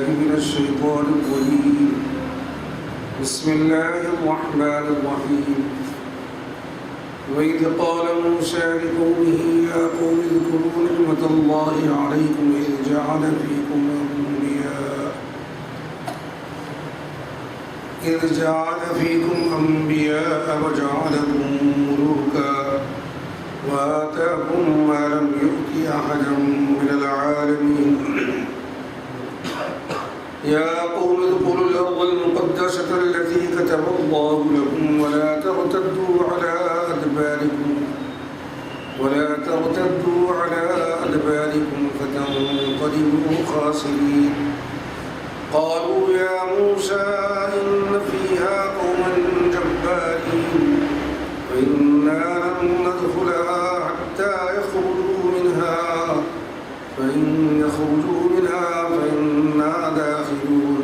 من الشيطان الرجيم بسم الله الرحمن الرحيم وإذ قال موسى لقومه يا قوم اذكروا نعمة الله عليكم إذ جعل فيكم أنبياء وجعلكم ملوكا وآتاكم ما لم يؤت أحدا من العالمين يا قوم ادخلوا الأرض المقدسة التي كتب الله لكم ولا ترتدوا على أدباركم فتنقلبوا خاسرين قالوا يا موسى إن فيها قوما جبارين وإنا لن ندخلها حتى يخرجوا منها فإن يخرجوا منها فإنا داخلون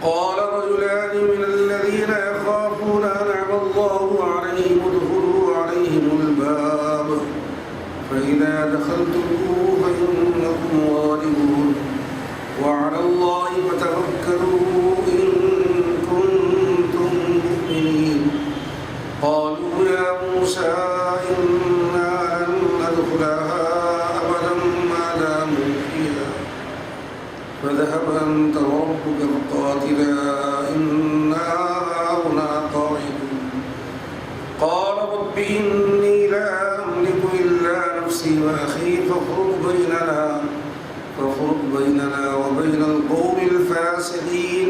قال رجلان من الذين يخافون أنعم الله عليهم ادخلوا عليهم الباب فإذا دخلتموه فإنكم غالبون وعلى الله فتوكلوا إن كنتم مؤمنين قالوا يا موسى إنا لن ندخلها أبدا ما داموا فيها فاذهب أنت وربك فقاتلا إنا هاهنا قاعدون قال رب إني لا أملك إلا نفسي وأخي فافرق بيننا وبين القوم الفاسقين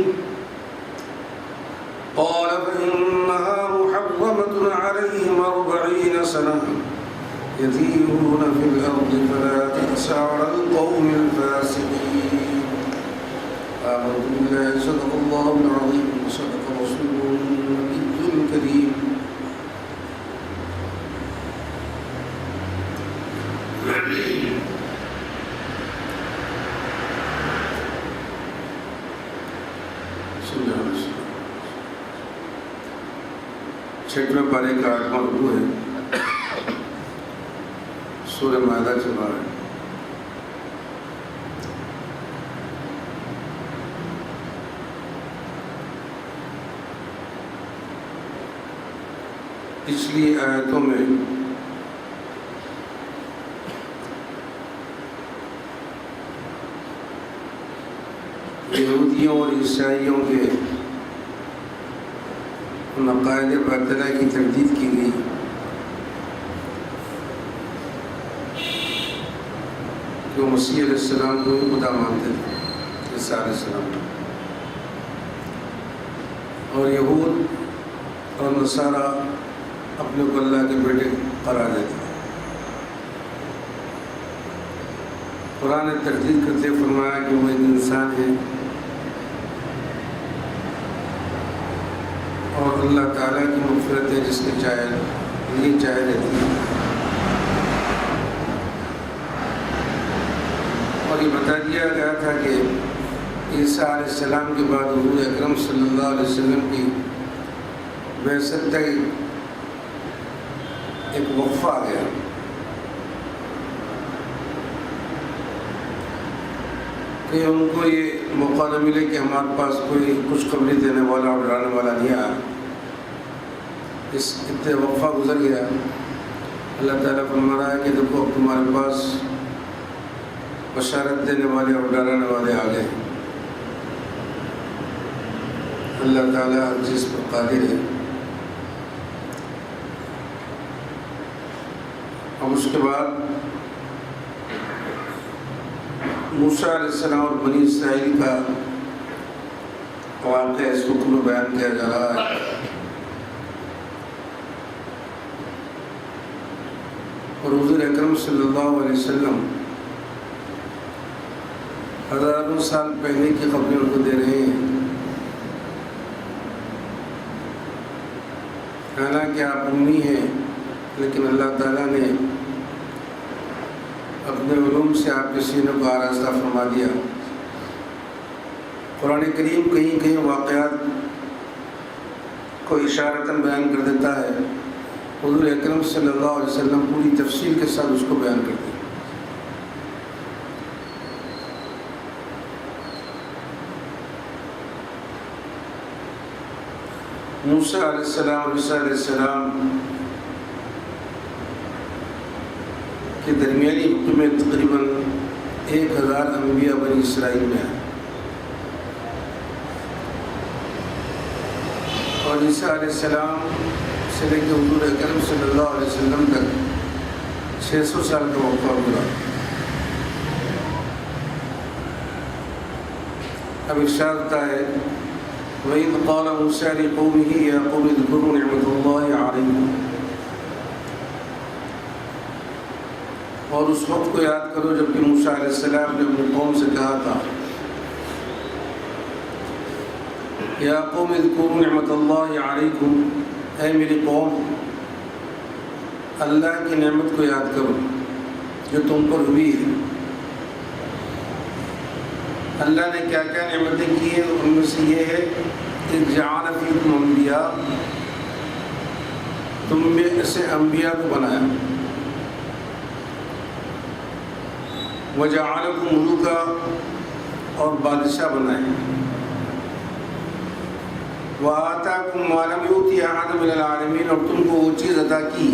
قال فإنها محرمة عليهم 40 سنة يتيهون في الأرض فلا تأس على القوم الفاسقين آمنت بالله صدق الله العظيم وصدق رسوله النبي الكريم چھٹویں پارے کا 8واں رکوع ہے، سورہ مائدہ چل رہا ہے۔ پچھلی آیتوں میں یہودیوں اور عیسائیوں کے عقائد باطلہ کی تردید کی گئی، کہ وہ مسیح علیہ السلام کو خدا مانتے تھے، عیسیٰ علیہ السلام، اور یہود اور نصارہ اپنے کو اللہ کے بیٹے قرار دیتے ہیں۔ قرآن نے تردید کرتے فرمایا کہ وہ ایک انسان ہے اور اللہ تعالیٰ کی مغفرت ہے جس کے چاہے رہتی ہے، اور یہ بتا دیا گیا تھا کہ عیسیٰ علیہ السلام کے بعد حضور اکرم صلی اللہ علیہ وسلم کی بعثت تک ایک وقفہ آ گیا، کہ ان کو یہ موقع نہ ملے کہ ہمارے پاس کوئی خوشخبری دینے والا اور ڈرانے والا نہیں آیا۔ اس اتنے وقفہ گزر گیا، اللہ تعالیٰ فرما رہا ہے کہ دیکھو اب تمہارے پاس بشارت دینے والے اور ڈرانے والے آ گئے۔ اللہ تعالیٰ ہر چیز پر قادر ہے۔ اب اس کے بعد موسیٰ علیہ السلام اور بنی اسرائیل کا واقعہ اس رکوع میں بیان کیا جا رہا ہے۔ اور حضور اکرم صلی اللہ علیہ وسلم ہزاروں سال پہلے کی خبریں ان کو دے رہے ہیں، حالانکہ آپ امی ہیں، لیکن اللہ تعالیٰ نے اپنے علوم سے آپ کے سینوں کو آراستہ فرما دیا۔ قرآن کریم کہیں کہیں واقعات کو اشارتاً بیان کر دیتا ہے، حضور اکرم صلی اللہ علیہ وسلم پوری تفصیل کے ساتھ اس کو بیان کرتے ہیں۔ موسیٰ علیہ السلام اور عیسیٰ علیہ السلام کے درمیانی وقت میں تقریباً 1000 انبیاء بنی اسرائیل میں آئے، اور عیسیٰ علیہ السلام سے لے کے حضور اکرم صلی اللہ علیہ وسلم تک 600 سال کا وقفہ گزرا۔ اب ارشاد ہوتا ہے وَإِذْ قَالَ مُوسَىٰ لِقَوْمِهِ يَا قَوْمِ اذْكُرُوا نِعْمَتَ اللَّهِ عَلَيْكُمْ، اور اس وقت کو یاد کرو جب کہ موسیٰ علیہ السلام نے اپنی قوم سے کہا تھا یا قوم اذکروا نعمت اللہ علیکم، اے میری قوم اللہ کی نعمت کو یاد کرو جو تم پر ہوئی ہے۔ اللہ نے کیا کیا نعمتیں کی ہیں، ان میں سے یہ ہے کہ جعل فیکم انبیاء، تم میں سے انبیاء کو بنایا، وجعلکم ملوکا، اور بادشاہ بنائے، وآتاکم ما لم یؤت احدا من العالمین، اور تم کو وہ چیز عطا کی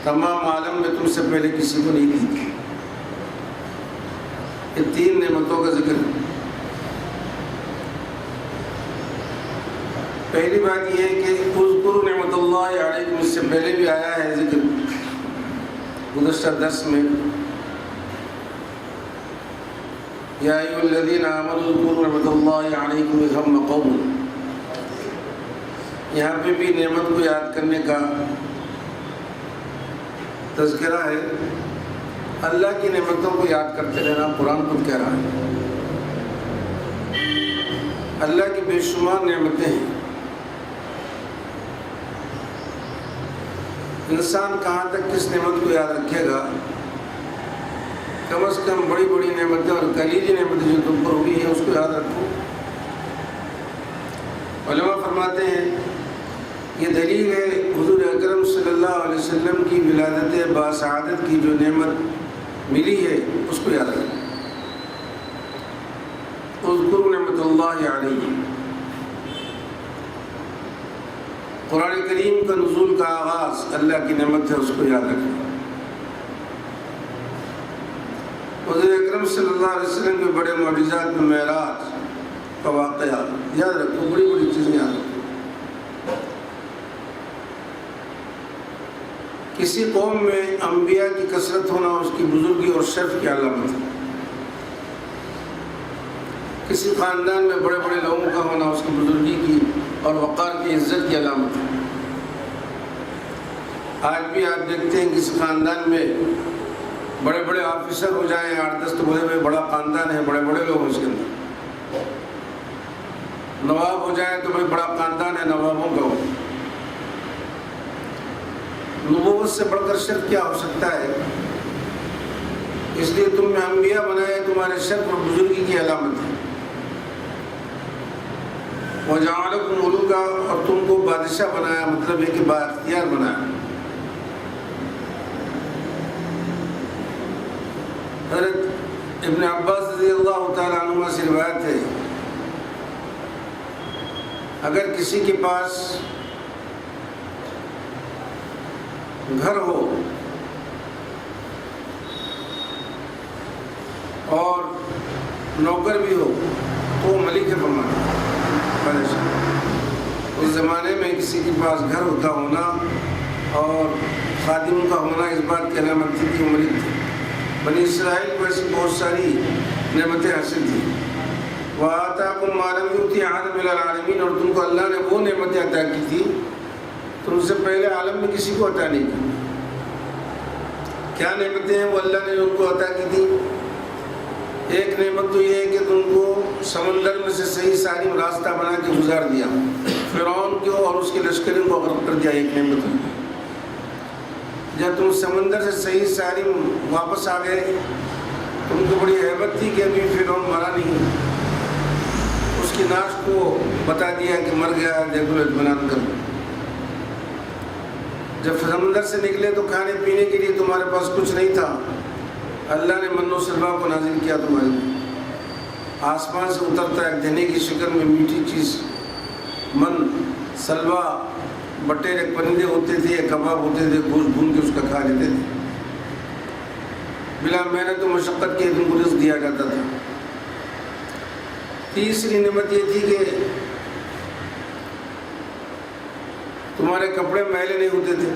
تمام عالم میں تم سے پہلے کسی کو نہیں دی تھی۔ یہ 3 نعمتوں کا ذکر ہے۔ پہلی بات یہ ہے کہ اذکروا نعمت اللہ علیکم، اس سے پہلے بھی آیا ہے ذکر گزشتہ درس میں، یا ایھا الذین آمنوا اذکروا نعمت اللہ علیکم اذ ھم قوم، یہاں پہ بھی نعمت کو یاد کرنے کا تذکرہ ہے۔ اللہ کی نعمتوں کو یاد کرتے رہنا قرآن خود کہہ رہا ہے۔ اللہ کی بے شمار نعمتیں ہیں، انسان کہاں تک کس نعمت کو یاد رکھے گا؟ کم از کم بڑی بڑی نعمتیں اور کلیجی نعمتیں جو تم پر ہوئی ہیں اس کو یاد رکھو۔ علماء فرماتے ہیں یہ دلیل ہے حضور اکرم صلی اللہ علیہ وسلم کی ولادت باسعادت کی جو نعمت ملی ہے اس کو یاد رکھو۔ اذکروا نعمت اللہ علیکم، قرآن کریم کا نزول کا آغاز اللہ کی نعمت ہے، اس کو یاد رکھیں۔ حضور اکرم صلی اللہ علیہ وسلم کے بڑے معجزات میں معراج کا واقعہ یاد رکھو، بڑی بڑی چیزیں یاد رکھو۔ کسی قوم میں انبیاء کی کثرت ہونا اس کی بزرگی اور شرف کی علامت ہے، کسی خاندان میں بڑے بڑے لوگوں کا ہونا اس کی بزرگی کی اور وقار کی عزت کی علامت ہے۔ آج بھی آپ دیکھتے ہیں کسی خاندان میں بڑے بڑے آفیسر ہو جائیں، 8-10 تو بڑا خاندان ہے، بڑے بڑے لوگ اس کے اندر، نواب ہو جائیں تو بڑا خاندان ہے، نوابوں کا ہو۔ نبوت سے بڑھ کر شرف کیا ہو سکتا ہے؟ اس لیے تم میں انبیاء بنائے تمہارے شرف اور بزرگی کی علامت ہے۔ وَجَعَلَكُمْ مُلُوكًا، اور تم کو بادشاہ بنایا، مطلب ہے کہ بااختیار بنایا۔ حضرت ابن عباس رضی اللہ تعالیٰ عنہ سے روایت ہے اگر کسی کے پاس گھر ہو اور نوکر بھی ہو تو وہ ملک ہے فرماتا۔ اس زمانے میں کسی کے پاس گھر ہوتا ہونا اور خادم کا ہونا اس بات کی علامت تھی کہ وہ ملک تھے۔ بنی اسرائیل کو ایسی بہت ساری نعمتیں حاصل تھیں۔ وَآتَاكُمْ مَا لَمْ يُؤْتِ أَحَدًا مِنَ الْعَالَمِينَ، اور تم کو اللہ نے وہ نعمتیں عطا کی تھی تم سے پہلے عالم میں کسی کو عطا نہیں کی۔ کیا نعمتیں ہیں وہ اللہ نے ان کو عطا کی تھی؟ ایک نعمت تو یہ ہے کہ تم کو سمندر میں سے صحیح سالم راستہ بنا کے گزار دیا، فرعون کو اور اس کے لشکروں کو غرق کر دیا، ایک نعمت ہے۔ جب تم سمندر سے صحیح سالم واپس آ گئے، تم کو بڑی ہیبت تھی کہ ابھی فرعون مرا نہیں، اس کی ناش کو بتا دیا کہ مر گیا، دیکھو اطمینان کر۔ جب سمندر سے نکلے تو کھانے پینے کے لیے تمہارے پاس کچھ نہیں تھا، اللہ نے من و سلوہ کو نازل کیا تمہارے۔ آسمان سے اترتا ہے دینے کی شکل میں میٹھی چیز، من، سلوا، بٹیرے پرندے ہوتے تھے، کباب ہوتے تھے، گوشت بھون کے اس کا کھا لیتے تھے، بلا محنت و مشقت کے ان کو رزق دیا جاتا تھا۔ تیسری نعمت یہ تھی کہ تمہارے کپڑے میلے نہیں ہوتے تھے۔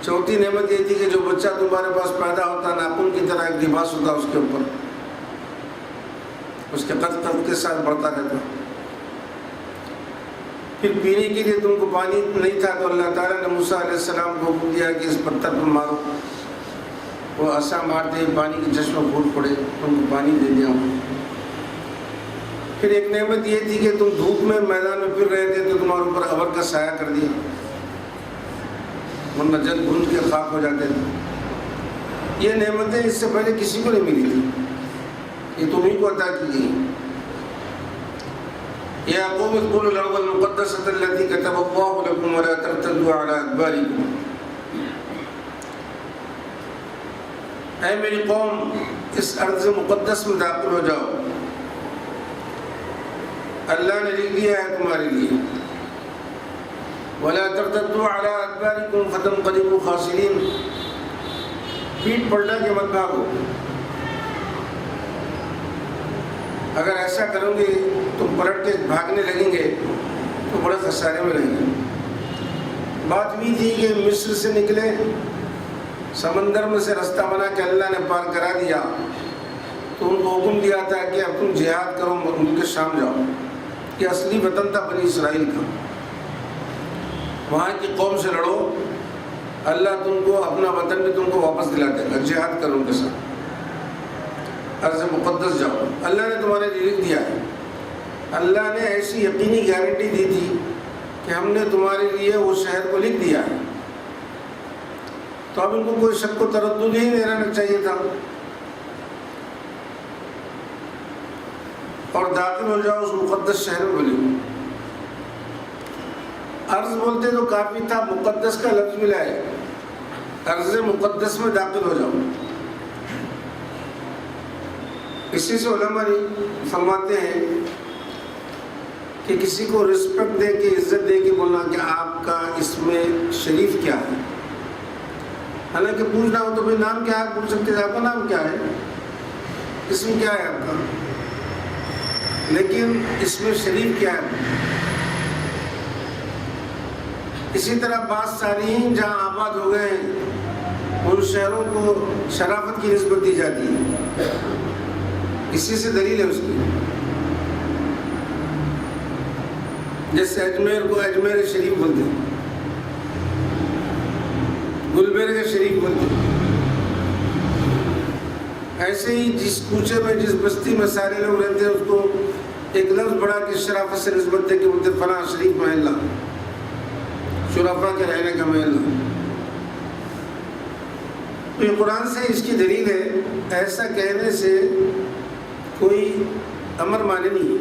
چوتھی نعمت یہ تھی کہ جو بچہ تمہارے پاس پیدا ہوتا ناخن کی طرح ایک لباس ہوتا اس کے اوپر، اس کے قد کے ساتھ بڑھتا رہتا۔ پھر پینے کے لیے تم کو پانی نہیں تھا تو اللہ تعالیٰ نے موسیٰ علیہ السلام کو حکم دیا کہ اس پتھر پر مارو، وہ عصا مارتے پانی کی چشمہ پھوٹ پڑے، تم کو پانی دے دیا۔ پھر ایک نعمت یہ تھی کہ تم دھوپ میں میدان میں پھر رہے تھے تو تمہارے اوپر ابر کا سایہ کر دیا، ورنہ جل بھون کے خاک ہو جاتے تھے۔ یہ نعمتیں اس سے پہلے کسی کو نہیں ملی تھی، یہ تمہیں کو عطا کی گئی۔ یا قوم ادخلوا الارض المقدسة التي كتب الله لكم ولا ترتدوا على ادباركم، اے میری قوم اس ارض مقدس میں داخل ہو جاؤ، اللہ نے لکھ دیا ہے تمہارے لیے۔ ولا ترتدوا على ادباركم فتنقلبوا خاسرين، پیٹ پلٹا کے مت بھاگو، اگر ایسا کرو گے تم پلٹ کے بھاگنے لگیں گے تو بڑے خسارے میں رہیں گے۔ بات بھی تھی کہ مصر سے نکلے، سمندر میں سے رستہ بنا کے اللہ نے پار کرا دیا تو ان کو حکم دیا تھا کہ اب تم جہاد کرو، ملک شام جاؤ۔ یہ اصلی وطن تھا بنی اسرائیل کا، وہاں کی قوم سے لڑو، اللہ تم کو اپنا وطن بھی تم کو واپس دلا دے گا، جہاد کرو ان کے ساتھ، ارض مقدس جاؤ، اللہ نے تمہارے لیے لکھ دیا ہے۔ اللہ نے ایسی یقینی گارنٹی دی تھی کہ ہم نے تمہارے لیے وہ شہر کو لکھ دیا ہے، تو اب ان کو کوئی شک و تردد ہی نہیں رہنا چاہیے تھا، اور داخل ہو جاؤ اس مقدس شہر میں بولے۔ ارض بولتے تو کافی تھا، مقدس کا لفظ ملا ہے، ارض مقدس میں داخل ہو جاؤ۔ اسی سے علماء فرماتے ہیں کہ کسی کو رسپیکٹ دے کے، عزت دے کے بولنا کہ آپ کا اسم شریف کیا ہے، حالانکہ پوچھنا ہو تو بھائی نام کیا ہے پوچھ سکتے ہیں، آپ کا نام کیا ہے، اسم کیا ہے آپ کا، لیکن اسم شریف کیا ہے۔ اسی طرح بعض صالحین جہاں آباد ہو گئے ان شہروں کو شرافت کی نسبت دی جاتی ہے، اسی سے دلیل ہے اس کی۔ جیسے اجمیر کو اجمیر شریف بولتے ہیں، گلبرگہ شریف بولتے ہیں، ایسے ہی جس کوچے میں جس بستی میں سارے لوگ رہتے ہیں اس کو ایک لفظ بڑھا کے شرافت سے نسبت دے کے بولتے فلاں شریف محلہ، شرفا کے رہنے کا محلہ۔ تو یہ قرآن سے اس کی دلیل ہے، ایسا کہنے سے کوئی امر مانے نہیں،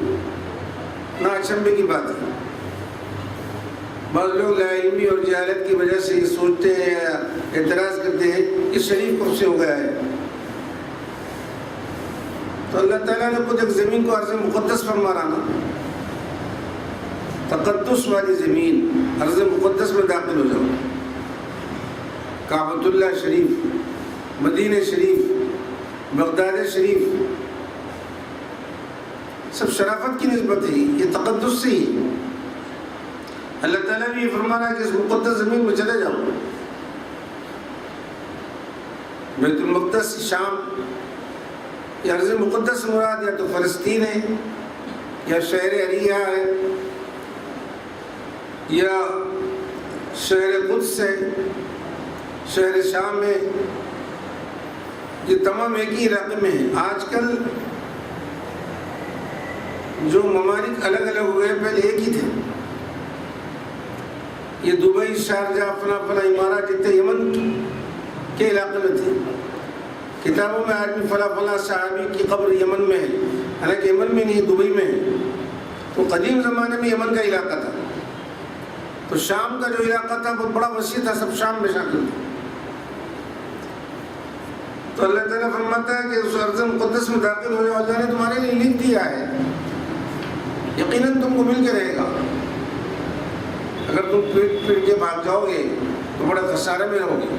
نہ اچنبے کی بات ہے۔ بعض لوگ لا علمی اور جہالت کی وجہ سے یہ سوچتے ہیں یا اعتراض کرتے ہیں کہ شریف کب سے ہو گیا ہے، تو اللہ تعالیٰ نے خود ایک زمین کو ارض مقدس فرما رہا نا، تقدس والی زمین ارض مقدس میں داخل ہو جاؤ، کعبۃ اللہ شریف، مدینہ شریف، بغداد شریف، سب شرافت کی نسبت ہے، یہ تقدس سے ہی۔ اللہ تعالیٰ بھی یہ فرما رہا ہے کہ اس مقدس زمین میں چلے جاؤ۔ بیت المقدس شام، یہ ارض مقدس مراد یا تو فلسطین ہے یا شہر عریہ ہے یا شہر قدس ہے، شہر شام ہے، یہ تمام ایک ہی علاقے میں ہیں۔ آج کل جو ممالک الگ الگ ہوئے پہلے ایک ہی تھے، یہ دبئی، شارجہ، فلاں امارات جتنے یمن کے علاقے میں تھے۔ کتابوں میں آج بھی فلاں صحابی کی قبر یمن میں ہے، حالانکہ یمن میں نہیں، دبئی میں ہے۔ تو قدیم زمانے میں یمن کا علاقہ تھا، تو شام کا جو علاقہ تھا وہ بڑا وسیع تھا، سب شام میں شامل تھے۔ تو اللہ تعالیٰ فرماتا ہے کہ اس ارض مقدس میں داخل ہو جاؤ، اللہ نے تمہارے لیے لکھ دیا ہے، یقیناً تم کو مل کے رہے گا۔ اگر تم پیٹ کے بھاگ جاؤ گے تو بڑے خسارے میں رہو گے،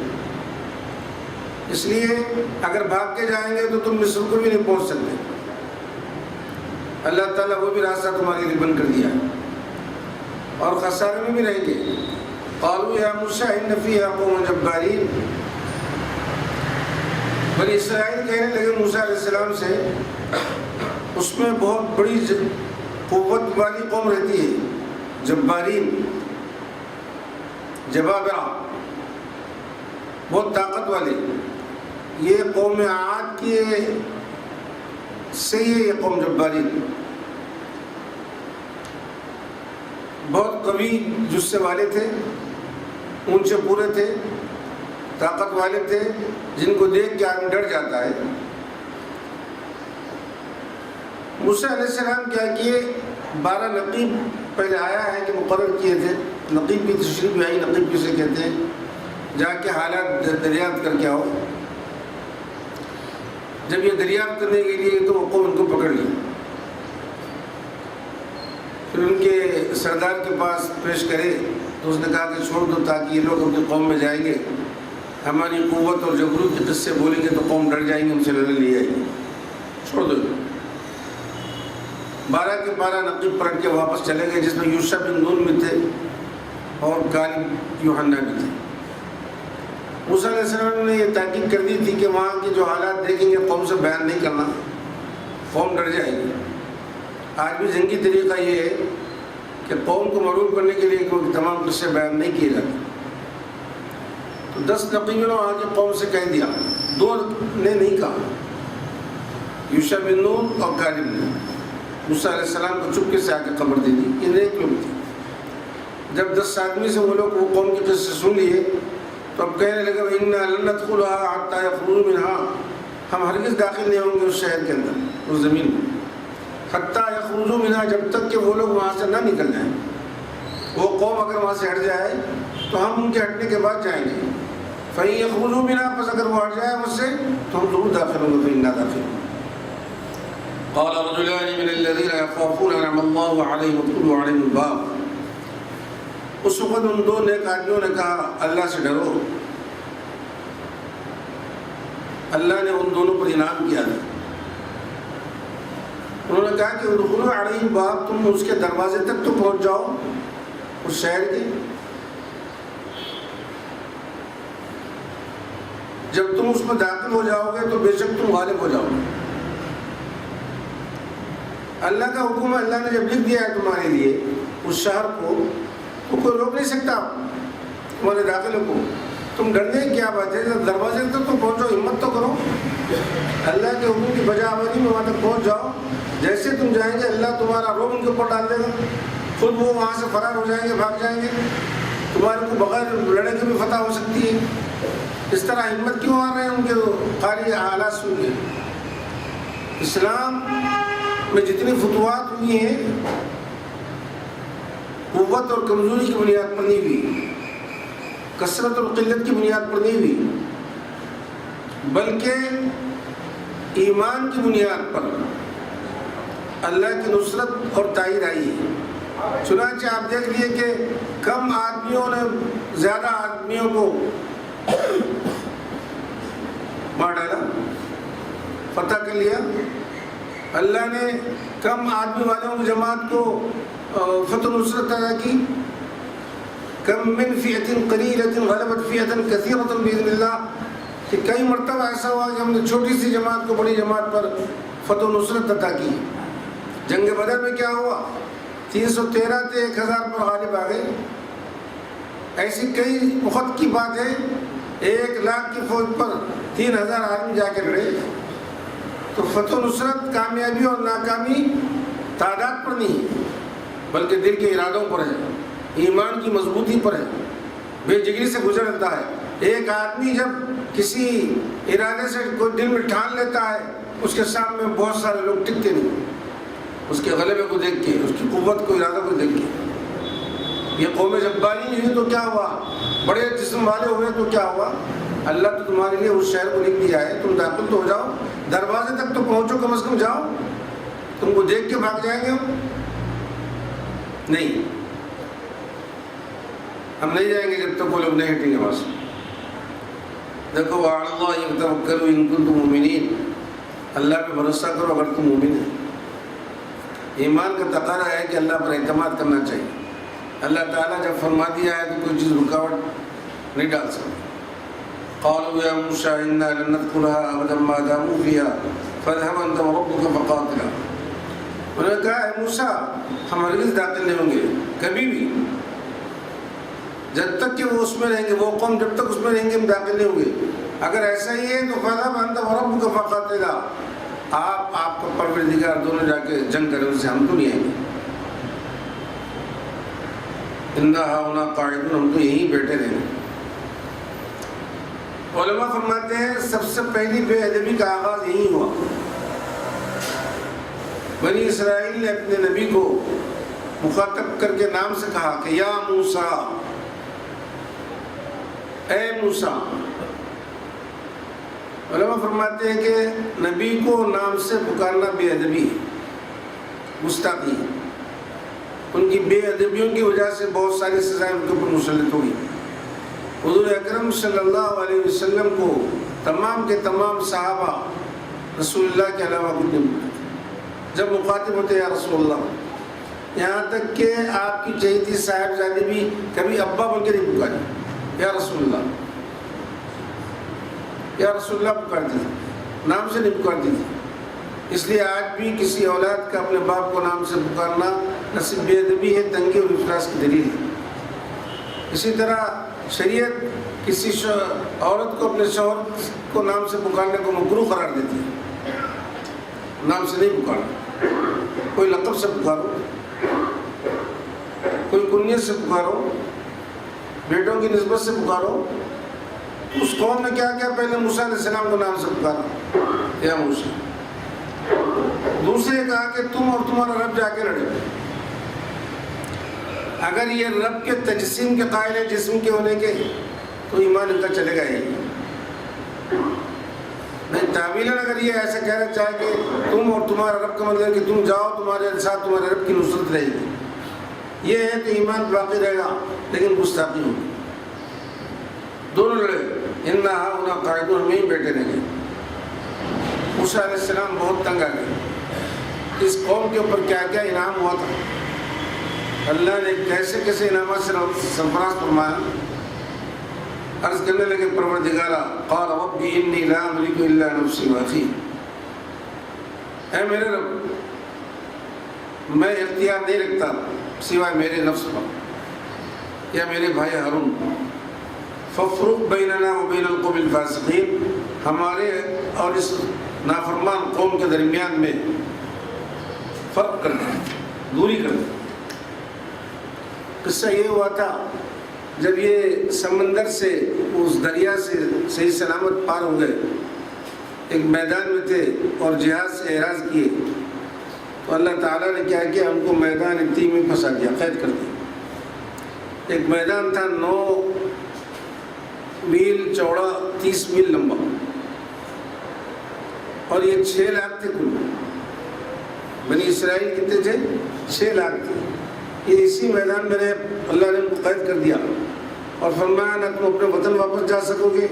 اس لیے اگر بھاگ کے جائیں گے تو تم مصر کو بھی نہیں پہنچ سکتے۔ اللہ تعالیٰ وہ بھی راستہ تمہارے لیے بند کر دیا ہے اور خسارے میں بھی رہیں گے۔ قالوا یا موسیٰ ان فیہا قوم جبارین، بنی اسرائیل کہنے لگے موسیٰ علیہ السلام سے اس میں بہت بڑی قوت والی قوم رہتی ہے، جبارین، جبابرہ، بہت طاقت والے۔ یہ قوم عاد کی سے یہ قوم جبارین، بہت قوی جسے والے تھے، اونچے پورے تھے، طاقت والے تھے، جن کو دیکھ کے آدمی ڈر جاتا ہے۔ موسیٰ علیہ السلام کیا کیے، 12 نقیب پہلے آیا ہے کہ مقرر کیے تھے، نقیب کی تشریف بھی آئی، نقیب کسے کہتے ہیں، جا کے حالات دریافت کر کے آؤ۔ جب یہ دریافت کرنے کے لیے تو وہ قوم ان کو پکڑ لی، پھر ان کے سردار کے پاس پیش کرے تو اس نے کہا کہ چھوڑ دو تاکہ یہ لوگ اپنی قوم میں جائیں گے، ہماری قوت اور جبروت کے قصے بولیں گے تو قوم ڈر جائیں گے، ہم سے لڑنے لے آئیں گے، چھوڑ دو۔ 12 کے 12 نقیب پلٹ کے واپس چلے گئے، جس میں یوشع بن نون بھی تھے اور کالب یوحنا بھی تھے۔ موسیٰ علیہ السلام نے یہ تاکید کر دی تھی کہ وہاں کے جو حالات دیکھیں گے قوم سے بیان نہیں کرنا، قوم ڈر جائے گی۔ آج بھی جنگی طریقہ یہ ہے کہ قوم کو مرعوب کرنے کے لیے کوئی تمام قصے بیان نہیں کیے جاتے۔ تو 10 نقیبوں نے وہاں کی قوم سے کہہ دیا، 2 نے نہیں کہا، یوشع بن نون اور کالب نے۔ موسیٰ علیہ السلام کو چپکے سے آ کے خبر دے دی، انہیں ایک لوگ تھی۔ جب 10 آدمی سے وہ لوگ وہ قوم کے قصے سن لیے تو اب کہنے لگے اِنَّا لَن نَدْخُلَهَا حَتَّى يَخْرُجُوا مِنْهَا، ہم ہرگز داخل نہیں ہوں گے اس شہر کے اندر، اس زمین میں، حتیٰ يَخْرُجُوا مِنْهَا، جب تک کہ وہ لوگ وہاں سے نہ نکل جائیں۔ وہ قوم اگر وہاں سے ہٹ جائے تو ہم ان کے ہٹنے کے بعد جائیں گے۔ فَإِن يَخْرُجُوا مِنْهَا، پس اگر وہ ہٹ جائے مجھ سے تو ہم ضرور داخل ہوں گے، فَإِنَّا دَاخِلُونَ۔ قال رجلان من الذين يخافون انعم الله عليهم ادخلوا عليهم الباب، اس وقت ان 2 نیک آدمیوں نے کہا اللہ سے ڈرو۔ اللہ نے ان دونوں پر انعام کیا تھا، انہوں نے کہا کہ ادخلوا علیہم الباب، تم اس کے دروازے تک تو پہنچ جاؤ اس شہر کے، جب تم اس میں داخل ہو جاؤ گے تو بے شک تم غالب ہو جاؤ گے۔ اللہ کا حکم ہے، اللہ نے جب لکھ دیا ہے تمہارے لیے اس شہر کو تو کوئی روک نہیں سکتا تمہارے داخلے کو۔ تم ڈرنے کی کیا بات ہے، دروازے تک تو پہنچو، ہمت تو کرو، اللہ کے حکم کی بجا آوری میں وہاں تک پہنچ جاؤ۔ جیسے تم جائیں گے اللہ تمہارا روب ان کے اوپر ڈال دے گا، خود وہ وہاں سے فرار ہو جائیں گے، بھاگ جائیں گے، تمہارے کو بغیر لڑے کے بھی فتح ہو سکتی ہے۔ اس طرح ہمت کیوں آ رہے ہیں ان کے قاری حالات سن کے؟ اسلام میں جتنی فتوحات ہوئی ہیں قوت اور کمزوری کی بنیاد پر نہیں ہوئی، کثرت اور قلت کی بنیاد پر نہیں ہوئی، بلکہ ایمان کی بنیاد پر اللہ کی نصرت اور تائید آئی ہے۔ چنانچہ آپ دیکھ لیے کہ کم آدمیوں نے زیادہ آدمیوں کو مار ڈالا، فتح کر لیا۔ اللہ نے کم آدمی والوں کی جماعت کو فتح نصرت عطا کی۔ کم من فئۃ قلیلۃ غلبت فئۃ کثیرۃ باذن اللہ، کہ کئی مرتبہ ایسا ہوا کہ ہم نے چھوٹی سی جماعت کو بڑی جماعت پر فتح نصرت عطا کی۔ جنگ بدر میں کیا ہوا، 313 تھے، 1000 پر غالب آ گئے۔ ایسی کئی وقت کی بات ہے، 1 لاکھ کی فوج پر 3000 آدمی جا کے لڑے۔ تو فتح نصرت کامیابی اور ناکامی تعداد پر نہیں بلکہ دل کے ارادوں پر ہے، ایمان کی مضبوطی پر ہے، بے جگری سے گزرتا ہے۔ ایک آدمی جب کسی ارادے سے کوئی دل میں ٹھان لیتا ہے، اس کے سامنے بہت سارے لوگ ٹکتے نہیں، اس کے غلبے کو دیکھ کے، اس کی قوت کو، ارادہ کو دیکھ کے۔ یہ قوم جباری ہوئی تو کیا ہوا، بڑے جسم والے ہوئے تو کیا ہوا، اللہ تو تمہارے لیے اس شہر کو لکھ دیا ہے، تم داخل تو ہو جاؤ، دروازے تک تو پہنچو، کم از کم جاؤ، تم کو دیکھ کے بھاگ جائیں گے نہیں، ہم نہیں جائیں گے جب تک وہ لوگ نہیں ہٹیں گے وہاں سے۔ دیکھو وعلی اللہ یتوکلوا ان کنتم مؤمنین، اللہ پہ بھروسہ کرو اگر تم مومن ہے۔ ایمان کا تقاضا ہے کہ اللہ پر اعتماد کرنا چاہیے۔ اللہ تعالیٰ جب فرما دیا ہے تو کوئی چیز رکاوٹ نہیں ڈال سکتی۔ قالوا یا موسیٰ انا لن ندخلها ابدا ما داموا فيها فاذهب انت وربك فقاتلا، انہوں نے کہا اے موسیٰ ہم ہرگز داخل نہیں ہوں گے کبھی بھی، جب تک کہ وہ اس میں رہیں گے، وہ قوم جب تک اس میں رہیں گے ہم داخل نہیں ہوں گے۔ اگر ایسا ہی ہے تو فاذهب انت وربك فقاتلا، آپ کا پروردگار دونوں جا کے جنگ کریں، ان سے ہم تو نہیں آئیں گے۔ انا ہاہنا قاعدون، ہم تو یہیں بیٹھے رہیں گے۔ علماء فرماتے ہیں سب سے پہلی بے ادبی کا آغاز یہی ہوا۔ بنی اسرائیل نے اپنے نبی کو مخاطب کر کے نام سے کہا کہ یا موسیٰ، اے موسیٰ۔ علماء فرماتے ہیں کہ نبی کو نام سے پکارنا بے ادبی ہے، گستاخی ہے۔ ان کی بے ادبیوں کی وجہ سے بہت ساری سزائیں ان کے اوپر مسلط ہوئی۔ حضور اکرم صلی اللہ علیہ وسلم کو تمام کے تمام صحابہ رسول اللہ کے علاوہ کچھ نہیں بولتے تھے۔ جب مخاطب ہوتے یا رسول اللہ، یہاں تک کہ آپ کی چہیتی صاحبزادی بھی کبھی ابا بول کے نہیں پکاری، یا رسول اللہ، یا رسول اللہ پکارتی تھی، نام سے نہیں پکارتی تھی۔ اس لیے آج بھی کسی اولاد کا اپنے باپ کو نام سے پکارنا نہ صرف بے ادبی ہے، تنگی اور افلاس کی دلیل ہے۔ اسی طرح شریعت کسی عورت کو اپنے شوہر کو نام سے پکارنے کو مکروہ قرار دیتی ہے۔ نام سے نہیں پکارنا، کوئی لقب سے پکارو، کوئی کنیت سے پکارو، بیٹوں کی نسبت سے پکارو۔ اس قوم نے کیا کیا؟ پہلے موسیٰ علیہ السلام کو نام سے پکارا، یا موسیٰ۔ دوسرے کہا کہ تم اور تمہارا رب جا کے لڑے۔ اگر یہ رب کے تجسیم کے قائل ہے، جسم کے ہونے کے، تو ایمان ان کا چلے گا ہی نہیں۔ تعویلاً اگر یہ ایسا کہنا چاہے کہ تم اور تمہارا رب کا مطلب کہ تم جاؤ، تمہارے ساتھ تمہارے رب کی نصرت رہے گی، یہ ہے تو ایمان باقی رہے گا، لیکن گستاخی ہوگی۔ دونوں لڑے، انا ہاہنا قاعدون، ہم یہیں بیٹھے رہیں گے۔ موسیٰ علیہ السلام بہت تنگ آ گئے، اس قوم کے اوپر کیا کیا انعام ہوا تھا، اللہ نے کیسے کیسے انعامات سے سرفراز فرمایا۔ عرض کرنے لگے پروردگارا، قال رب انی لا املک الا نفسی واخی، اے میرے رب میں اختیار نہیں رکھتا سوائے میرے نفس پر یا میرے بھائی ہارون، فافرق بیننا وبین القوم الفاسقین، ہمارے اور اس نافرمان قوم کے درمیان میں فرق کر دیں، دوری کر دیں۔ قصہ یہ ہوا تھا جب یہ سمندر سے اس دریا سے صحیح سلامت پار ہو گئے، ایک میدان میں تھے اور جہاز سے اعراض کیے، تو اللہ تعالیٰ نے کیا کیا، ان کو میدان اتنی میں پھنسا دیا، قید کر دیا۔ ایک میدان تھا 9 میل چوڑا، 30 میل لمبا، اور یہ 6 لاکھ تھے کل۔ بنی اسرائیل کتنے تھے؟ 6 لاکھ تھے۔ یہ اسی میدان میں اللہ نے ان کو قید کر دیا اور فرمایا نہ تم اپنے وطن واپس جا سکو گے،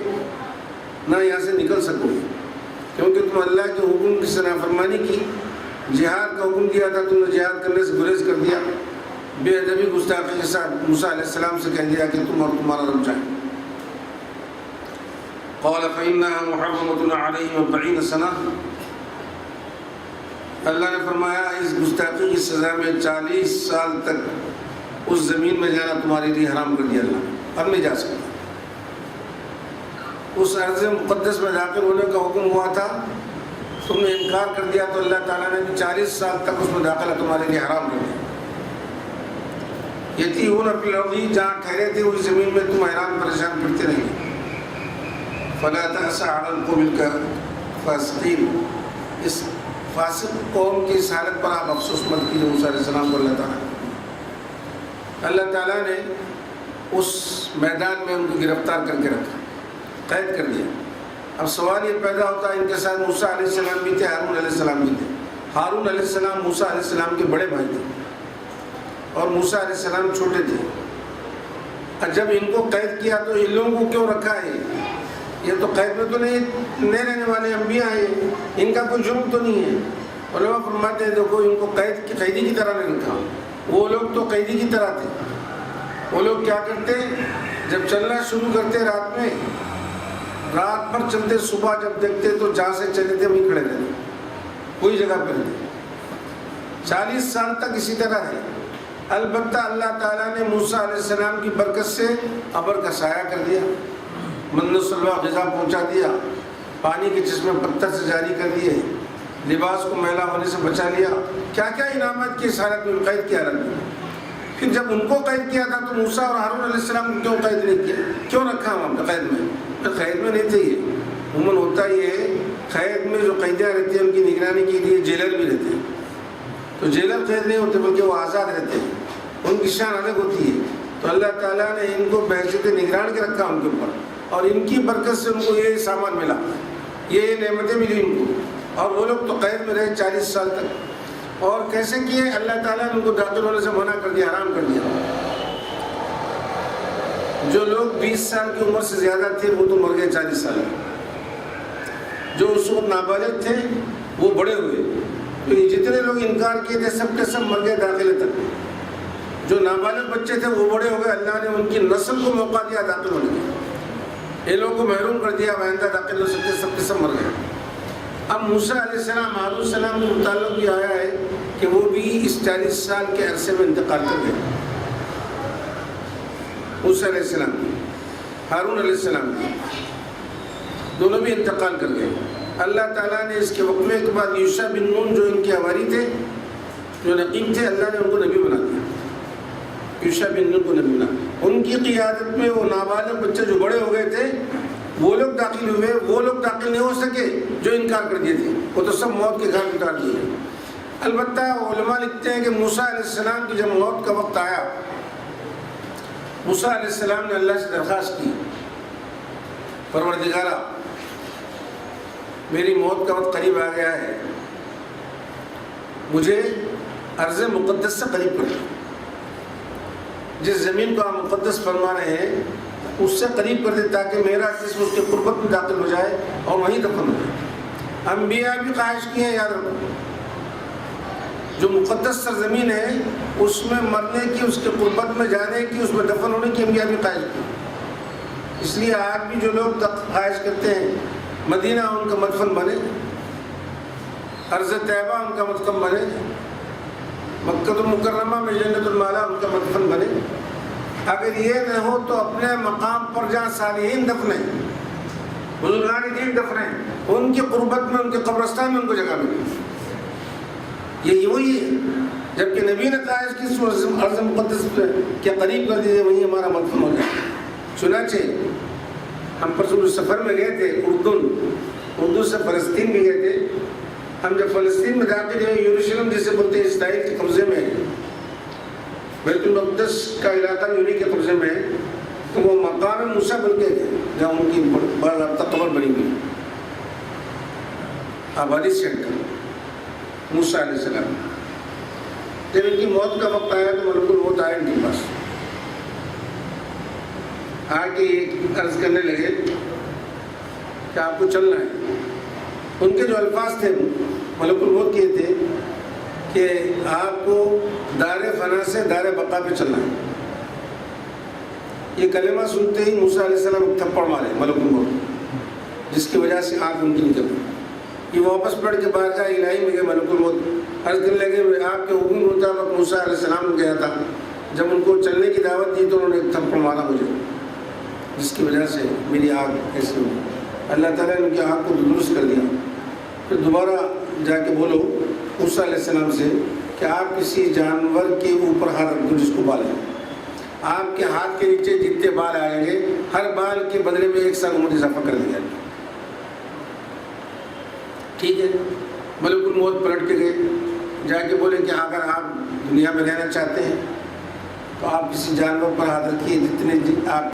نہ یہاں سے نکل سکو گے، کیونکہ تم اللہ کے حکم کی نافرمانی کی، جہاد کا حکم دیا تھا، تم نے جہاد کرنے سے گریز کر دیا، بے ادبی گستاخی کے ساتھ موسیٰ علیہ السلام سے کہہ دیا کہ تم اور تمہارا رب جائیں۔ قال فإنها محرمة عليهم 40 سنة، اللہ نے فرمایا اس گستاخی کی سزا میں 40 سال تک اس زمین میں جانا تمہارے لیے حرام کر دیا اللہ، اب نہیں جا سکتا۔ اس ارض مقدس میں داخل ہونے کا حکم ہوا تھا، تم نے انکار کر دیا تو اللہ تعالیٰ نے بھی 40 سال تک اس میں داخلہ تمہارے لیے حرام کر دیا۔ یتیہون فی الارض، جہاں ٹھہرے تھے وہی زمین میں تم حیران پریشان پھرتے رہے۔ فلا تأس علی القوم الفاسقین، اس فاسق قوم کی اس حالت پر آپ افسوس مت کیجیے۔ موسیٰ علیہ السلام کو اللہ تعالیٰ نے اس میدان میں ان کو گرفتار کر کے رکھا، قید کر دیا۔ اب سوال یہ پیدا ہوتا ہے ان کے ساتھ موسیٰ علیہ السلام بھی تھے، ہارون علیہ السلام بھی تھے۔ ہارون علیہ السلام موسیٰ علیہ السلام کے بڑے بھائی تھے اور موسیٰ علیہ السلام چھوٹے تھے۔ جب ان کو قید کیا تو ان لوگوں کو کیوں رکھا ہے؟ یہ تو قید میں تو نہیں رہنے والے انبیاء ہیں، ان کا کوئی جرم تو نہیں ہے۔ علماء فرماتے ہیں دیکھو ان کو قیدی کی طرح نہیں رکھا، وہ لوگ تو قیدی کی طرح تھے۔ وہ لوگ کیا کرتے، جب چلنا شروع کرتے رات پر چلتے، صبح جب دیکھتے تو جہاں سے چلے تھے وہیں کھڑے رہتے، کوئی جگہ پہ نہیں۔ 40 سال تک اسی طرح ہے۔ البتہ اللہ تعالیٰ نے موسیٰ علیہ السلام کی برکت سے ابر کا سایہ کر دیا، من و سلوہ غذا پہنچا دیا، پانی کے چشمے پتھر سے جاری کر دیے، لباس کو میلا ہونے سے بچا لیا، کیا کیا انعامات کی اس حالت میں قید کی حالت میں۔ پھر جب ان کو قید کیا تھا تو موسیٰ اور ہارون علیہ السلام کو کیوں قید نہیں کیا، کیوں رکھا وہاں قید میں؟ قید میں نہیں تھے یہ، عموماً ہوتا یہ ہے قید میں جو قیدیاں رہتی ہیں ان کی نگرانی کے لیے جیلر بھی رہتے ہیں، تو جیلر قید نہیں ہوتے بلکہ وہ آزاد رہتے ہیں، ان کی شان الگ ہوتی ہے۔ تو اللہ تعالیٰ نے ان کو بحیثیت نگران کے رکھا ان کے اوپر، اور ان کی برکت سے ان کو یہ سامان ملا، یہ نعمتیں ملی ان کو، اور وہ لوگ تو قید میں رہے 40 سال تک۔ اور کیسے کیے؟ اللہ تعالیٰ نے ان کو داخل ہونے سے منع کر دیا، حرام کر دیا۔ جو لوگ 20 سال کی عمر سے زیادہ تھے وہ تو مر گئے 40 سال میں، جو اس وقت نابالغ تھے وہ بڑے ہوئے، تو یہ جتنے لوگ انکار کیے تھے سب کے سب مر گئے داخلے تک۔ جو نابالغ بچے تھے وہ بڑے ہو گئے، اللہ نے ان کی نسل کو موقع دیا داخل ہونے کا، یہ لوگوں کو محروم کر دیا، آئندہ داخل ہو سکتے، سب کے سب مر گئے۔ اب موسیٰ علیہ السلام، ہارون علیہ السلام کے متعلق بھی آیا ہے کہ وہ بھی اس 40 سال کے عرصے میں انتقال کر گئے۔ موسیٰ علیہ السلام، ہارون علیہ السلام دونوں بھی انتقال کر گئے۔ اللہ تعالیٰ نے اس کے وقفے کے بعد یوشع بن نون جو ان کے حواری تھے، جو نقیب تھے، اللہ نے ان کو نبی بنا دیا، یوشع بن نون کو نبی بنا۔ ان کی قیادت میں وہ نابالغ بچے جو بڑے ہو گئے تھے وہ لوگ داخل ہوئے، وہ لوگ داخل نہیں ہو سکے جو انکار کر دیے تھے، وہ تو سب موت کے گھاٹ اتار دیے۔ البتہ علماء لکھتے ہیں کہ موسیٰ علیہ السلام کی جب موت کا وقت آیا، موسیٰ علیہ السلام نے اللہ سے درخواست کی، پروردگارا میری موت کا وقت قریب آ گیا ہے، مجھے ارض مقدس سے قریب کر دو، جس زمین کو آپ مقدس فرما رہے ہیں اس سے قریب کر دے تاکہ میرا جسم اس کے قربت میں داخل ہو جائے اور وہیں دفن ہو جائے۔ انبیاء بھی خواہش کی ہیں، یاد رکھو، جو مقدس سرزمین ہے اس میں مرنے کی، اس کے قربت میں جانے کی، اس میں دفن ہونے کی انبیاء بھی خواہش کی۔ اس لیے آج بھی جو لوگ خواہش کرتے ہیں مدینہ ان کا مدفن بنے، ارض طیبہ ان کا مدفن بنے، مکہ المکرمہ میں جنت المالا ان کا مدفن بنے، اگر یہ نہ ہو تو اپنے مقام پر جہاں صالحین دفنے، بزرگان دین دفنے، ان کی قربت میں، ان کے قبرستان میں ان کو جگہ ملے۔ یہ وہی ہے، جبکہ نبی نے کہا اس کی ارض مقدس کے قریب کر دیجیے، وہیں ہمارا مدفن ہو جائے۔ چنانچہ ہم پرسوں سفر میں گئے تھے اردو سے فلسطین بھی گئے تھے۔ ہم جب فلسطین میں داخل ہوئے، یروشلم جسے بولتے ہیں اسرائیل کے قبضے میں، بیت المقدس کا علاقہ انہی کے قبضے میں ہے، تو وہ مقام موسیٰ بن کے تھے جہاں ان کی باضابطہ قبر بنی ہوئی، آبادی سینٹر موسیٰ علیہ السلام۔ جب ان کی موت کا وقت آیا تو ملک الموت آیا ان کے پاس، آ کے عرض کرنے لگے کہ آپ کو چلنا ہے۔ ان کے جو الفاظ تھے ملک الموت کے تھے کہ آپ کو دار فنا سے دار بقا پہ چلنا ہے۔ یہ کلمہ سنتے ہی موسیٰ علیہ السلام ایک تھپڑ مارے ملک الموت، جس کی وجہ سے آنکھ ان کی نکل گئی۔ یہ واپس پڑھ کے بارگاہ الہی میں گئے، ملک الموت عرض کرنے لگے آپ کے حکم کے مطابق موسیٰ علیہ السلام نے کہا تھا، جب ان کو چلنے کی دعوت دی تو انہوں نے ایک تھپڑ مارا مجھے، جس کی وجہ سے میری آنکھ ایسی ہوئی۔ اللہ تعالیٰ نے ان کی آنکھ کو درست کر دیا۔ پھر دوبارہ جا کے بولو موسیٰ علیہ السلام سے کہ آپ کسی جانور کے اوپر ہاتھ رکھ دو جس کو بال ہے، آپ کے ہاتھ کے نیچے جتنے بال آئیں گے ہر بال کے بدلے میں 1 سال عمر اضافہ کر دیا۔ ٹھیک ہے، ملک الموت پلٹ کے گئے، جا کے بولے کہ اگر آپ دنیا میں رہنا چاہتے ہیں تو آپ کسی جانور پر ہاتھ رکھیے جتنے آپ